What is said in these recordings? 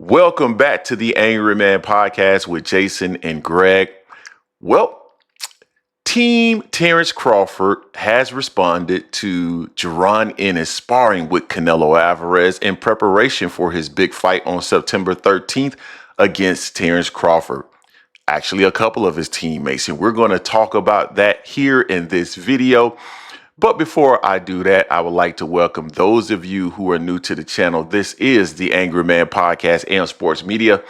Welcome back to the Angry Man Podcast with Jason and Greg. Well, Team Terence Crawford has responded to Jaron Ennis sparring with Canelo Alvarez in preparation for his big fight on September 13th against Terence Crawford. Actually, a couple of his teammates, and we're going to talk about that here in this video. But before I do that, I would like to welcome those of you who are new to the channel. This is the Angry Man Podcast and Sports Media,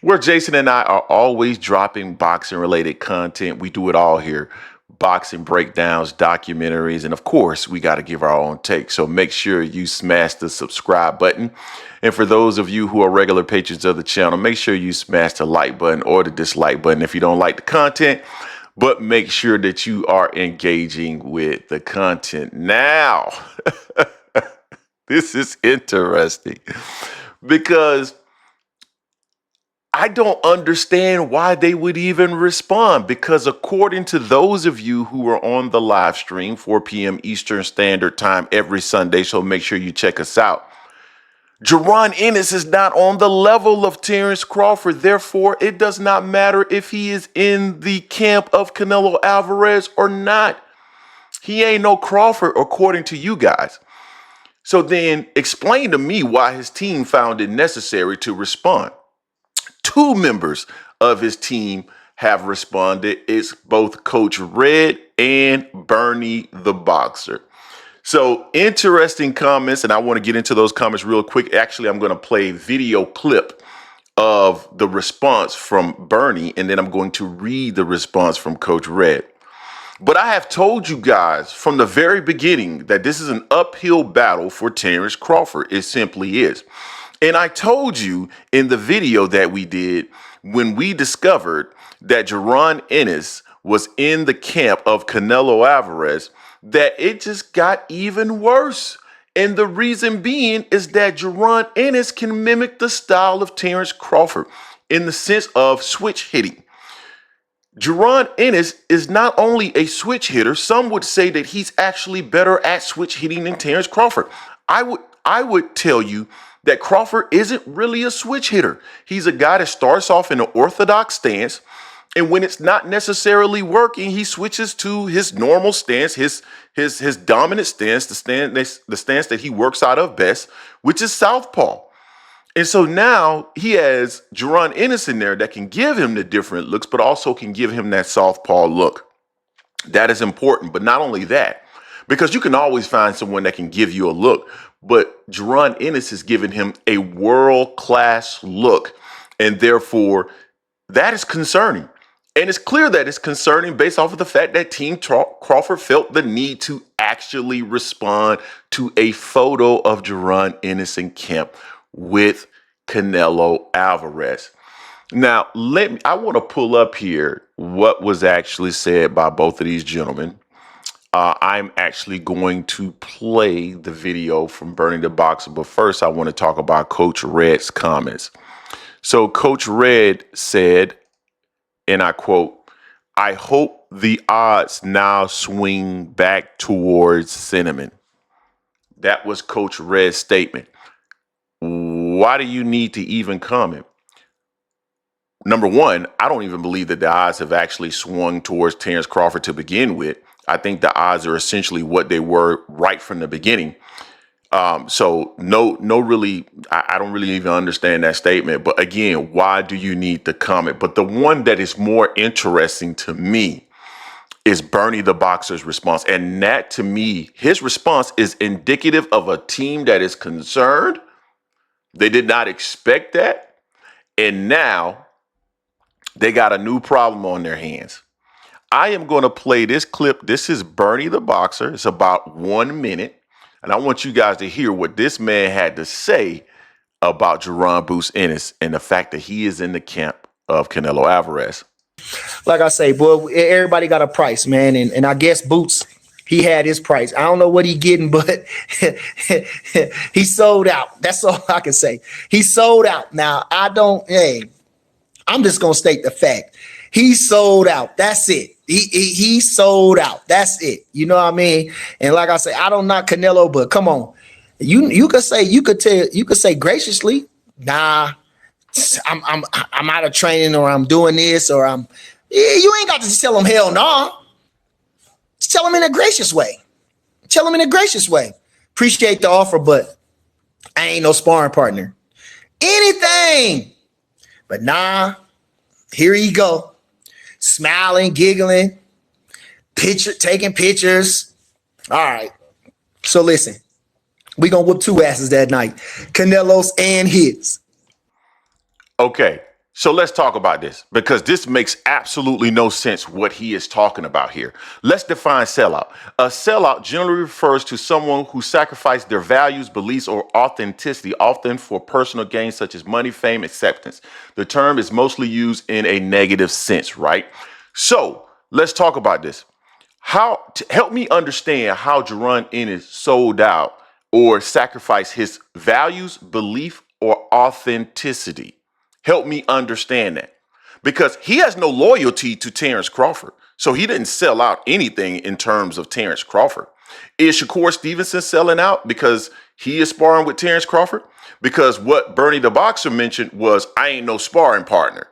where Jason and I are always dropping boxing related content. We do it all here. Boxing breakdowns, documentaries, and of course, we got to give our own take. So make sure you smash the subscribe button. And for those of you who are regular patrons of the channel, make sure you smash the like button or the dislike button if you don't like the content. But make sure that you are engaging with the content. Now, this is interesting because I don't understand why they would even respond, because according to those of you who are on the live stream, 4 p.m. Eastern Standard Time every Sunday, so make sure you check us out. Jaron Ennis is not on the level of Terence Crawford. Therefore, it does not matter if he is in the camp of Canelo Alvarez or not. He ain't no Crawford, according to you guys. So then explain to me why his team found it necessary to respond. Two members of his team have responded. It's both Coach Red and Bernie the Boxer. So interesting comments, and I want to get into those comments real quick. Actually, I'm going to play a video clip of the response from Bernie, and then I'm going to read the response from Coach Red. But I have told you guys from the very beginning that this is an uphill battle for Terence Crawford. It simply is. And I told you in the video that we did when we discovered that Jaron Ennis was in the camp of Canelo Alvarez, that it just got even worse. And the reason being is that Jaron Ennis can mimic the style of Terence Crawford in the sense of switch hitting. Jaron Ennis is not only a switch hitter, some would say that he's actually better at switch hitting than Terence Crawford. I would tell you that Crawford isn't really a switch hitter. He's a guy that starts off in an orthodox stance, and when it's not necessarily working, he switches to his normal stance, his dominant stance, the stance that he works out of best, which is southpaw. And so now he has Jaron Ennis in there that can give him the different looks, but also can give him that southpaw look. That is important. But not only that, because you can always find someone that can give you a look, but Jaron Ennis has given him a world-class look. And therefore, that is concerning. And it's clear that it's concerning based off of the fact that Team Crawford felt the need to actually respond to a photo of Jaron Ennis in camp with Canelo Alvarez. Now, I want to pull up here what was actually said by both of these gentlemen. I'm actually going to play the video from Bernie the Boxer, but first I want to talk about Coach Red's comments. So Coach Red said, and I quote, "I hope the odds now swing back towards cinnamon." That was Coach Red's statement. Why do you need to even comment? Number one, I don't even believe that the odds have actually swung towards Terence Crawford to begin with. I think the odds are essentially what they were right from the beginning. So I don't really even understand that statement. But again, why do you need the comment? But the one that is more interesting to me is Bernie the Boxer's response. And that, to me, his response is indicative of a team that is concerned. They did not expect that. And now they got a new problem on their hands. I am going to play this clip. This is Bernie the Boxer. It's about 1 minute. And I want you guys to hear what this man had to say about Jaron Boots Ennis and the fact that he is in the camp of Canelo Alvarez. Like I say, boy, everybody got a price, man. And I guess Boots, he had his price. I don't know what he getting, but he sold out. That's all I can say. He sold out. Now, I'm just going to state the fact. He sold out. That's it. He sold out. That's it. You know what I mean? And like I say, I don't knock Canelo, but come on. You could say graciously, nah, I'm out of training, or I'm doing this, or you ain't got to tell them hell no. Just tell them in a gracious way. Tell them in a gracious way. Appreciate the offer, but I ain't no sparring partner. Anything. But nah, here you go. Smiling, giggling, taking pictures. All right. So listen, we gonna whoop two asses that night. Canelo's and his. Okay, so let's talk about this because this makes absolutely no sense what he is talking about here. Let's define sellout. A sellout generally refers to someone who sacrificed their values, beliefs, or authenticity, often for personal gain such as money, fame, acceptance. The term is mostly used in a negative sense, right? So let's talk about this. Help me understand how Jaron Ennis sold out or sacrificed his values, belief, or authenticity. Help me understand that. Because he has no loyalty to Terence Crawford. So he didn't sell out anything in terms of Terence Crawford. Is Shakur Stevenson selling out because he is sparring with Terence Crawford? Because what Bernie the Boxer mentioned was, I ain't no sparring partner.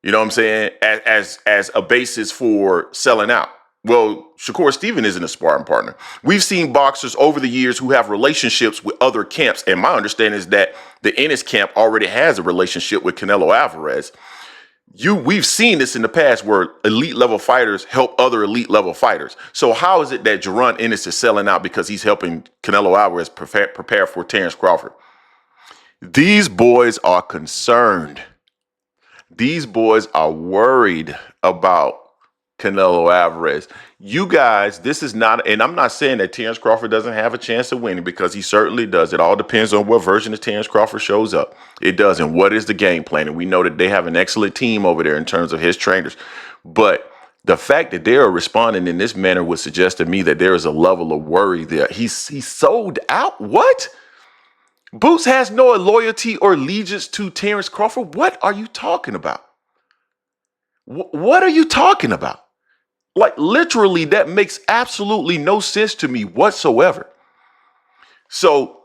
You know what I'm saying? As a basis for selling out. Well, Shakur Stevenson isn't a sparring partner. We've seen boxers over the years who have relationships with other camps. And my understanding is that the Ennis camp already has a relationship with Canelo Alvarez. We've seen this in the past where elite level fighters help other elite level fighters. So how is it that Jaron Ennis is selling out because he's helping Canelo Alvarez prepare for Terence Crawford? These boys are concerned. These boys are worried about Canelo Alvarez. You guys, this is not, and I'm not saying that Terence Crawford doesn't have a chance of winning because he certainly does. It all depends on what version of Terence Crawford shows up. It does. And what is the game plan? And we know that they have an excellent team over there in terms of his trainers. But the fact that they are responding in this manner would suggest to me that there is a level of worry there. He's sold out. What? Boots has no loyalty or allegiance to Terence Crawford. What are you talking about? What are you talking about? Like, literally, that makes absolutely no sense to me whatsoever. So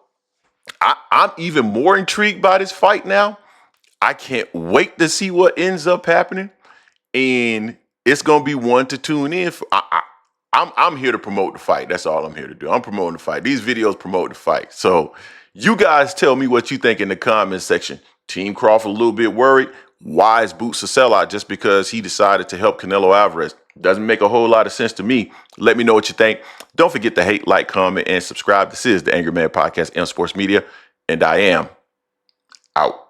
I'm even more intrigued by this fight now. I can't wait to see what ends up happening. And it's going to be one to tune in for. I'm here to promote the fight. That's all I'm here to do. I'm promoting the fight. These videos promote the fight. So you guys tell me what you think in the comment section. Team Crawford a little bit worried. Why is Boots a sellout just because he decided to help Canelo Alvarez? Doesn't make a whole lot of sense to me. Let me know what you think. Don't forget to hate, like, comment, and subscribe. This is the Angry Man Podcast, M Sports Media, and I am out.